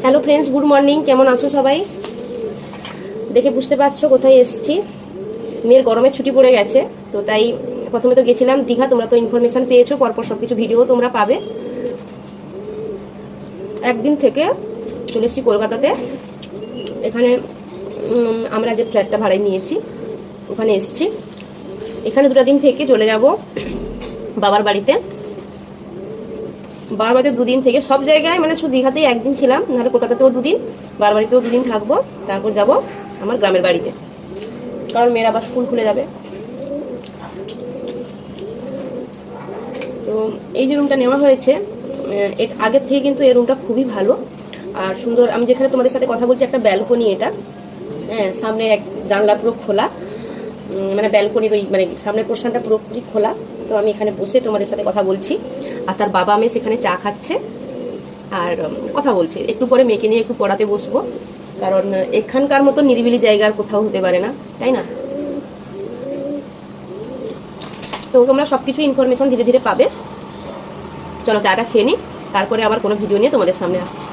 Hello friends, good morning. কেমন আছো সবাই? দেখে বুঝতে পারছো কোথায় এসেছি। মেয়ের গরমের ছুটি পড়ে গেছে, তো তাই প্রথমে তো গেছিলাম দীঘা। তোমরা তো ইনফরমেশন পেয়েছো, পরপর সবকিছু ভিডিও তোমরা পাবে। একদিন থেকে চলে এসেছি কলকাতাতে। এখানে আমরা যে ফ্ল্যাটটা ভাড়ায় নিয়েছি ওখানে এসেছি। এখানে 2টা দিন থেকে চলে যাব বাবার বাড়িতে। বাবার বাড়িতে 2 দিন থেকে সব জায়গায়, মানে শুধু দীঘাতেই একদিন ছিলাম, নাহলে কলকাতাতেও 2 দিন, বাবার বাড়িতেও 2 দিন থাকবো। তারপর যাব আমার গ্রামের বাড়িতে, কারণ মেয়ের আবার স্কুল খুলে যাবে। তো এই যে রুমটা নেওয়া হয়েছে, এর আগের থেকে কিন্তু এই রুমটা খুবই ভালো আর সুন্দর। আমি যেখানে তোমাদের সাথে কথা বলছি, একটা ব্যালকনি এটা। হ্যাঁ, সামনে এক জানলা পুরো খোলা, মানে ব্যালকনির ওই মানে সামনের পোর্শনটা পুরোপুরি খোলা। তো আমি এখানে বসে তোমাদের সাথে কথা বলছি, আর তার বাবা মেয়ে সেখানে চা খাচ্ছে আর কথা বলছে। একটু পরে মেয়েকে নিয়ে একটু পড়াতে বসবো, কারণ এখানকার মতো নিরিবিলি জায়গা আর কোথাও হতে পারে না, তাই না? তো তোমরা সবকিছু ইনফরমেশন ধীরে ধীরে পাবে। চলো চাটা খেয়ে নিই, তারপরে আবার কোনো ভিডিও নিয়ে তোমাদের সামনে আসছি।